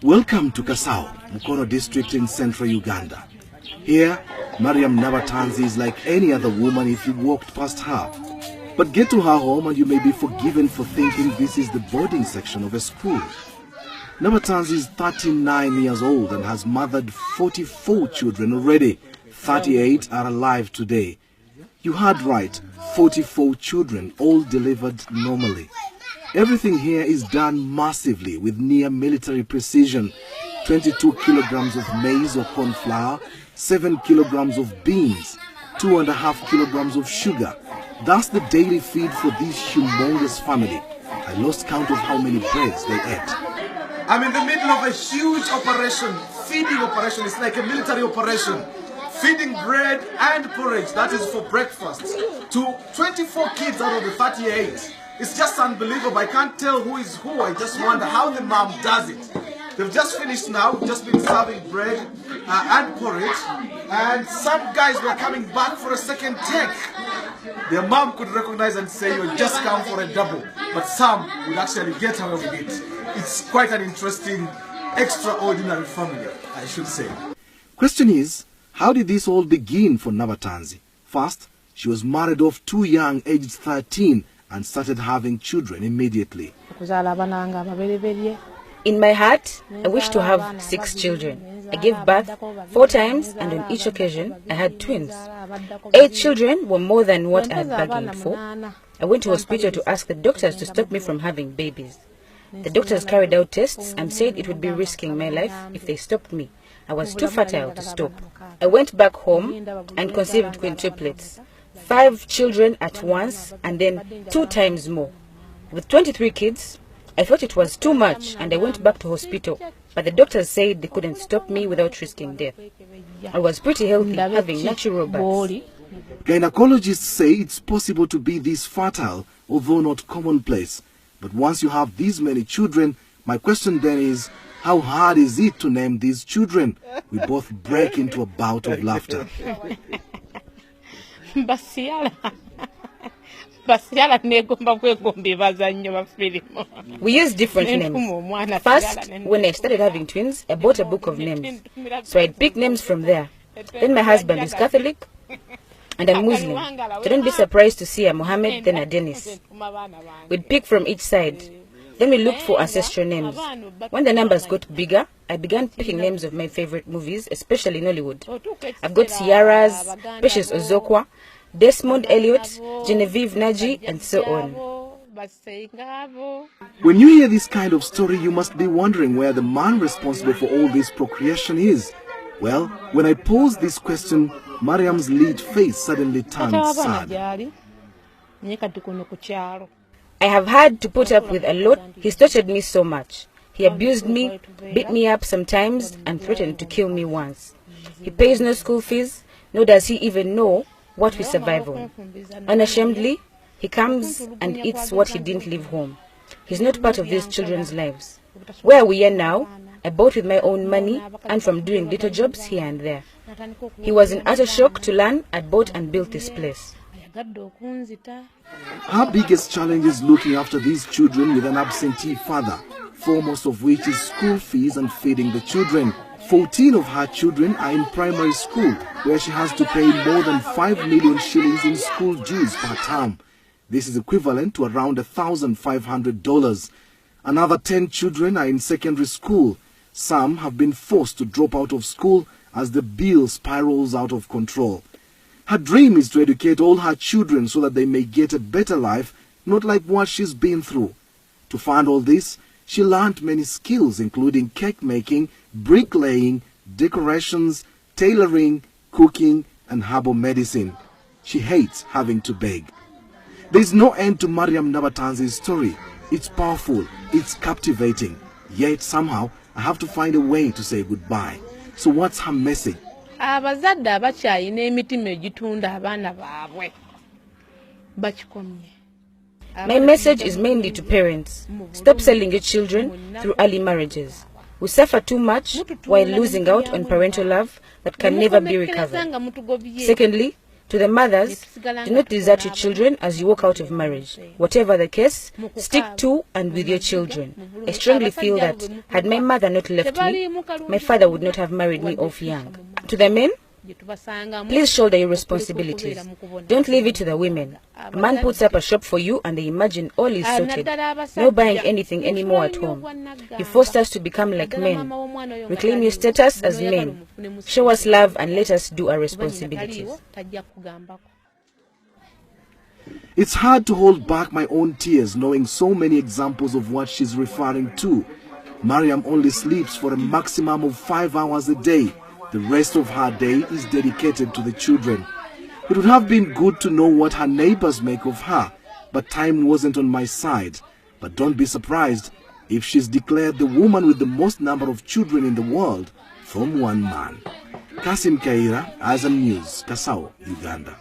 Welcome to Kasao, Mukono district in central Uganda. Here, Mariam Nabatanzi is like any other woman if you walked past her. But get to her home and you may be forgiven for thinking this is the boarding section of a school. Nabatanzi is 39 years old and has mothered 44 children already. 38 are alive today. You heard right, 44 children, all delivered normally. Everything here is done massively with near military precision. 22 kilograms of maize or corn flour, 7 kilograms of beans, 2.5 kilograms of sugar. That's the daily feed for this humongous family. I lost count of how many breads they ate. I'm in the middle of a huge operation, feeding operation. It's like a military operation. Feeding bread and porridge, that is for breakfast, to 24 kids out of the 38. It's just unbelievable. I can't tell who is who. I just wonder how the mom does it. They've just finished now, just been serving bread and porridge, and some guys were coming back for a second take. Their mom could recognize and say, you just come for a double, but some would actually get away with it. It's quite an interesting, extraordinary family, I should say. Question is, how did this all begin for Nabatanzi? First, she was married off too young, aged 13, and started having children immediately. In my heart, I wish to have 6 children. I gave birth 4 times, and on each occasion, I had twins. 8 children were more than what I had bargained for. I went to hospital to ask the doctors to stop me from having babies. The doctors carried out tests and said it would be risking my life if they stopped me. I was too fertile to stop. I went back home and conceived quintuplets. 5 children at once and then 2 times more. With 23 kids, I thought it was too much and I went back to hospital, but the doctors said they couldn't stop me without risking death. I was pretty healthy, having natural births. Gynecologists say it's possible to be this fertile, although not commonplace. But once you have these many children, my question then is, how hard is it to name these children? We both break into a bout of laughter. We use different names. First, when I started having twins, I bought a book of names. So I'd pick names from there. Then my husband is Catholic and I'm Muslim. So don't be surprised to see a Mohammed, then a Dennis. We'd pick from each side. Then we looked for ancestral names. When the numbers got bigger, I began picking names of my favorite movies, especially Nollywood. I've got Ciara's, Precious Ozokwa, Desmond Elliot, Genevieve Naji, and so on. When you hear this kind of story, you must be wondering where the man responsible for all this procreation is. Well, when I posed this question, Mariam's lead face suddenly turned sad. I have had to put up with a lot. He's tortured me so much. He abused me, beat me up sometimes, and threatened to kill me once. He pays no school fees, nor does he even know what we survive on. Unashamedly, he comes and eats what he didn't leave home. He's not part of these children's lives. Where we are now, I bought with my own money and from doing little jobs here and there. He was in utter shock to learn I bought and built this place. Her biggest challenge is looking after these children with an absentee father, foremost of which is school fees and feeding the children. 14 of her children are in primary school, where she has to pay more than 5 million shillings in school dues per term. This is equivalent to around $1,500. Another 10 children are in secondary school. Some have been forced to drop out of school as the bill spirals out of control. Her dream is to educate all her children so that they may get a better life, not like what she's been through. To fund all this, she learned many skills including cake making, bricklaying, decorations, tailoring, cooking, and herbal medicine. She hates having to beg. There is no end to Mariam Nabatanzi's story. It's powerful, it's captivating. Yet somehow, I have to find a way to say goodbye. So what's her message? My message is mainly to parents. Stop selling your children through early marriages. We suffer too much while losing out on parental love that can never be recovered. Secondly, To the mothers, do not desert your children as you walk out of marriage. Whatever the case, stick to and with your children. I strongly feel that had my mother not left me, my father would not have married me off young. To the men, please shoulder your responsibilities. Don't leave it to the women. A man puts up a shop for you and they imagine all is sorted. No buying anything anymore at home. You forced us to become like men. Reclaim your status as men. Show us love and let us do our responsibilities. It's hard to hold back my own tears knowing so many examples of what she's referring to. Mariam only sleeps for a maximum of 5 hours a day. The rest of her day is dedicated to the children. It would have been good to know what her neighbors make of her, but time wasn't on my side. But don't be surprised if she's declared the woman with the most number of children in the world from one man. Kasim Kaira, Azam News, Kasao, Uganda.